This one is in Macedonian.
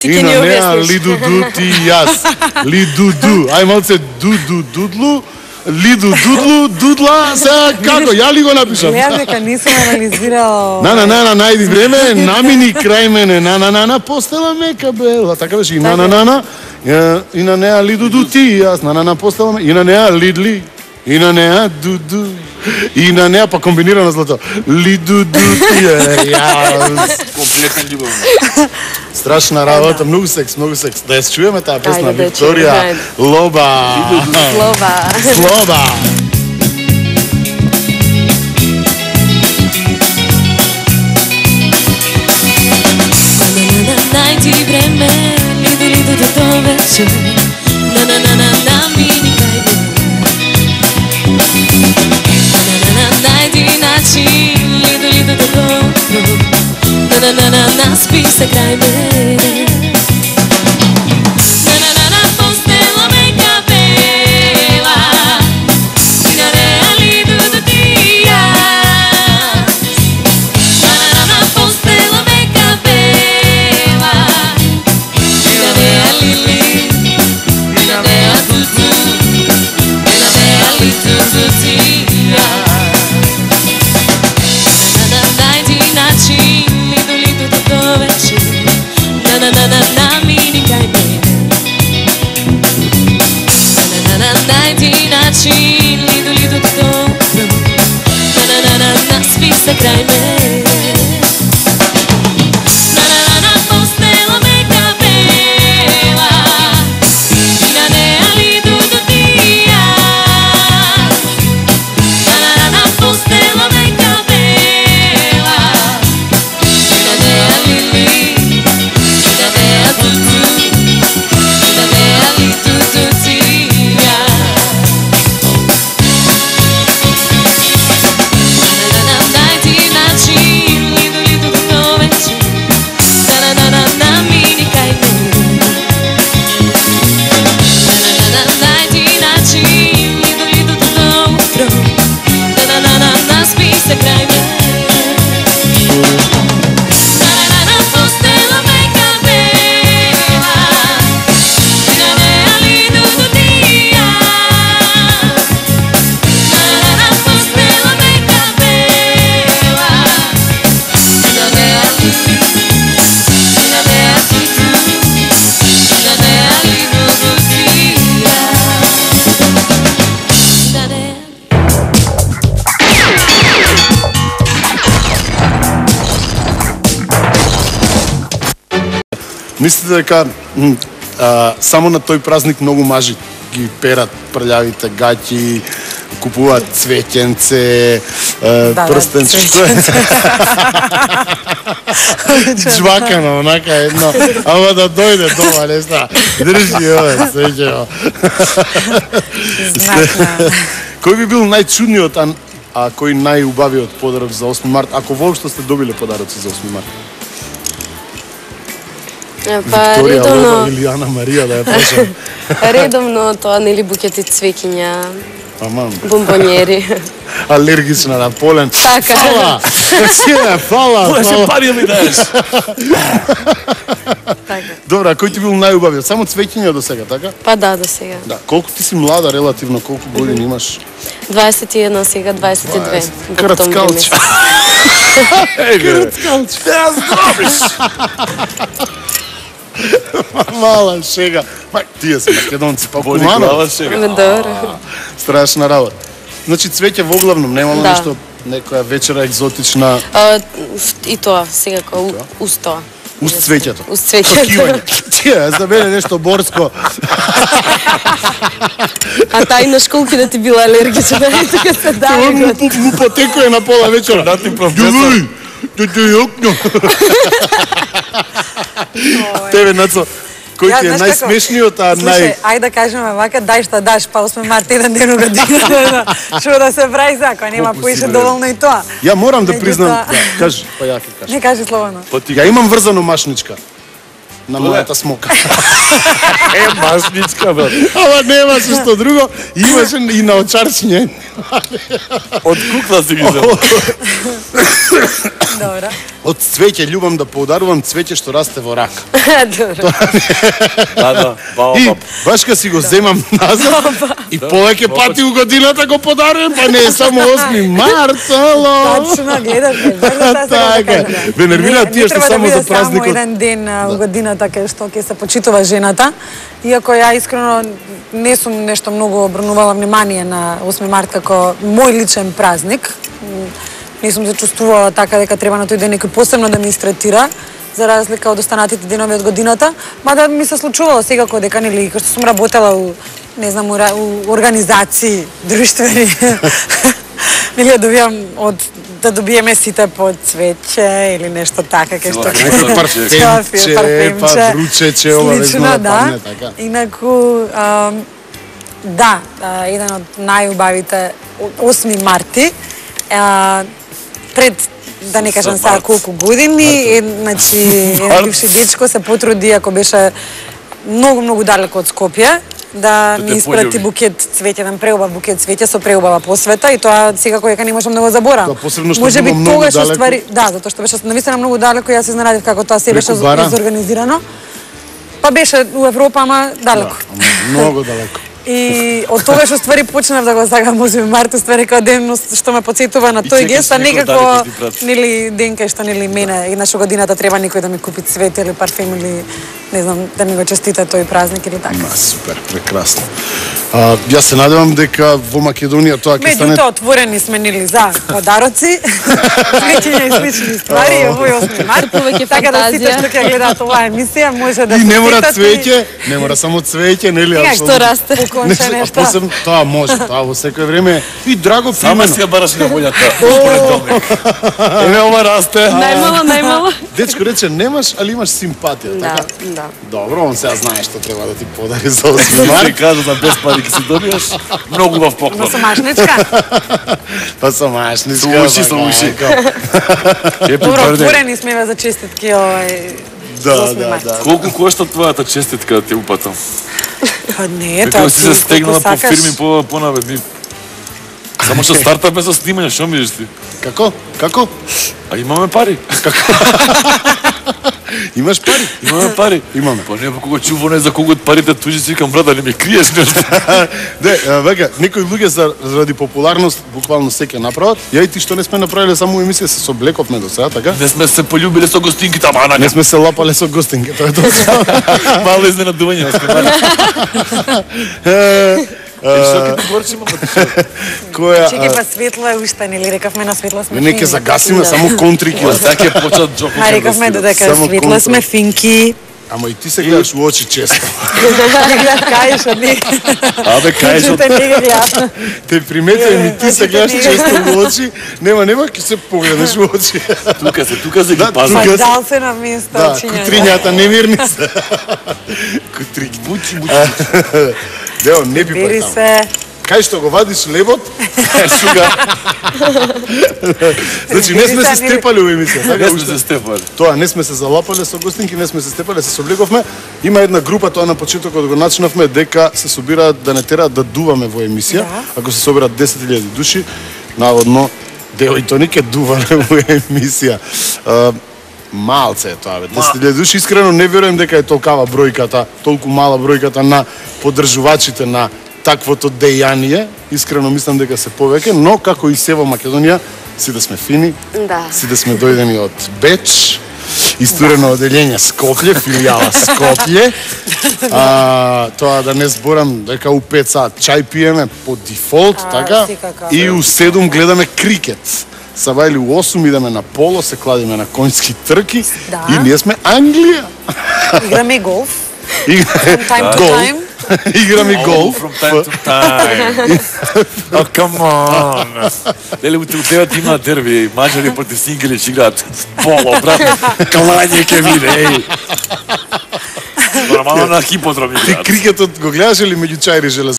И на неа лиду-ду ти и јас. Лиду-ду. Ај малце ду-ду-дудлу. Лиду-дудлу, дудла. Сега како? Ја ли го напишам? Гледам дека нисам анализирал. На, најди време. Намини крај мене. На, постела мека бела. Така беше и на. И на неа лиду-ду ти и јас. На, постела мека. И на неа лидли. И на неа ду-ду. И на неа па комбинирано злато. Лиду-ду ти јас. Комплетна љубов. Страшна работа, многу секс. Да ја чуеме таа песна, Викторија, Лоба. Слоба. Најди време, лиду до вече. На мини кај најди начин, лиду до на спи се крај мене. На постела мека бела. И на неа лиду до ти јас. На постела мека бела. И на неа лили. И на неа дуду. И на неа лиду до ти јас. Најди начин на мини кај мене. Најди начин лиду до на спи се крај мене. На постела мека бела. И на неа лиду до ти јас. На постела мека бела. И на неа лили. Мислите дека само на тој празник многу мажи ги перат прљавите гаќи, купуваат цвеќенце, прстенче. Джвакано, онака едно. Ама да дојде дома, не зна. Држи ове, цвеќе. Кој би бил најчудниот, а кој најубавиот подарок за 8 март, ако воопшто сте добиле подароци за 8 март? Викторија, Лоба или Ана Марија, да ја прашам. Редовно тоа, нели, букети цвеќиња, бомбонјери. Алергична на полен. Така. Фала. Поле пари ми даеш. Добра, кој ти бил најубавиот? Само цвеќиња до сега, така? Па да, до сега. Да, колку ти си млада релативно, колку години имаш? 21, сега 22. Крцкалч. Крцкалч. Ја здравиш. Мала шега. Ма, тие се македонци, па Боли помано. глава шега. Добро. Страшна работа. Значи цвеќе воглавном, немало Да. нешто, некоја вечера екзотична. И тоа, сега уз тоа. Уз цвеќето. Уз цвеќето. Покивање. Тие, за мене нешто борско. А тај на школки да ти била алергична, така се даде. Му потекува на пола вечера. Дати професор. Тебе, Нацо, кој ти е знаеш како? најсмешниот, а Слушај, ајде да кажеме вака, дај што даш, па 8 март еден ден у годината. Што да се прави зако, нема Колку поише си, доволно и тоа. Ја морам да Меѓутоа- признам, да, кажи, па ја ќе кажам. Не кажи слободно. Ја имам врзано машничка на мојата смока. Машничка, брат. Ама немаше што друго, имаше и на очарчиње. Од кукла си ги взел. Добра. Од цвеќе љубам да подарувам цвеќе што расте во рака. Добро. Да, И баобаб. баш кога си го земам назад и повеќе пати у годината го подарувам, па не е само 8 март, ало. Точно, гледате. Така. Ве нервираат тие што само за Само празникот. еден ден у годината кај што ќе се почитува жената. Иако ја искрено не сум нешто многу обрнувала внимание на 8 март како мој личен празник. Не сум се чувствувала така дека треба на тој ден некој посебно да ми истретира, за разлика од останатите денови од годината, мада ми се случувало секако дека нели кога сум работела у не знам у организации друштвени нели да добиеме сите по цвеќе или нешто така кај што Некој парфемче, па вручече, ова слично, везно да. падне така. Инаку да, еден од најубавите 8 марти пред да не кажам сега колку години, значи еден бивши дечко се потруди ако беше многу далеко од Скопје да ми испрати букет цвеќе, еден преубав букет цвеќе со преубава посвета и тоа секако дека не можам да го заборавам. Тоа посебно што Може би било многу тогаш далеко. уствари, да, затоа што беше навистина многу далеко, јас се изненадив како тоа се беше Преку бара? изорганизирано. Па беше у Европа, ама далеко. Многу далеко. И од тогаш уствари почнав да го сакам 8 март, уствари како ден што ме потсетува на тој чекаш гест, а некој некако далеко ти прати. нели ден кај што нели мене еднаш во годината треба некој да ми купи цвете или парфем или не знам да ми го честита тој празник или така. Супер, прекрасно. Јас се надевам дека во Македонија тоа ќе стане. Меѓутоа отворени сме нели за подароци, слични и слични ствари, овој 8 март, Повеќе така да сите фантазија. што ќе гледаат оваа емисија може да И не мора сетат цвеќе, не мора само цвеќе, нели? Ја, апсолутно. Што расте? Поконче Не, нешто. посебно тоа може, тоа во секој време и драго Сама примено. сега бараш на волјата. Понеделник. Еве ова расте. Најмало. Дечко рече немаш, али имаш симпатија, Да, така? да. Добро, он сега знае што треба да ти подари за 8 Ти март. кажа за без пари ќе си добиеш многу убав Но поклон. со машничка. Па со машничка. Со уши, со уши. Happy Добро, birthday. отворени сме ве за честитки овај. Да, 8 да, март. да. Колку кошта твојата честитка да те упатам? Па не, Како тоа си се стегнала по сакаш. фирми понавед ми. Само што стартапме со снимање, што мислиш ти? Како? Како? А имаме пари. Имаш пари? Имаме пари. Имаме. Па не, кога чува не за кого од парите туџи си викам брат, да не ми криеш нешто. Веќе, некои луѓе заради популарност буквално се ќе направат. Ја и ти што не сме направиле само емисија се соблековме до сега, така? Не сме се полюбиле со гостинките, ама Не сме се лапале со гостинки, тоа е точно. мало изненадување. Што ќе ти горчи, мама? Која Чеки па светло е уште, нели рекавме на светло сме не фини. ќе загасиме Да. само контрики. Сега ќе почнат джокови. Ма рекавме додека Само светло контра. сме финки. Ама и ти се гледаш у очи често. Не гледат кајш од не. Абе, кај што Чуте не ги гледат. Те приметувам и ти се гледаш често у очи. Нема, ќе се погледнеш у очи. тука се ги Да, пазам. тука Па се- дал се на место Да, очиња. кутрињата немирни се. Кутрики. Бучи. Део, не би Бери таму. се. Кај што го вадиш лебот, Шуга. значи не сме се степали у емисија, така Не сме уште. се степали. Тоа, не сме се залапале со гостинки, не сме се степале, се соблеговме. Има една група, тоа на почетокот го начинавме, дека се собираат да не тераат да дуваме во емисија. Да. Ако се собираат 10.000 души, наводно, дел и то нике дувале во емисија. Малце е тоа, бе. 10.000 души. Искрено не верувам дека е толкава бројката, толку мала бројката на поддржувачите на таквото дејание. Искрено мислам дека се повеќе, но како и се во Македонија, си да сме фини, Да. си да сме дојдени од Беч, истурено оделение Скопје, филијала Скопје. Тоа да не зборам дека у 5 сат чај пиеме по дефолт, така? секако. И у 7 гледаме крикет. Саба или у 8 идеме на поло, се кладиме на конјски трки Да. и ние сме Англија. Играме голф. И Time to Гол. time. играме голф. From time to time. Oh, come on. Дели у тебе има дерби, маđари против сингели ќе играат поло, брат. Клање ќе биде, еј. Нормално на хиподром Ти играат. крикетот го гледаш или меѓу чајри железо?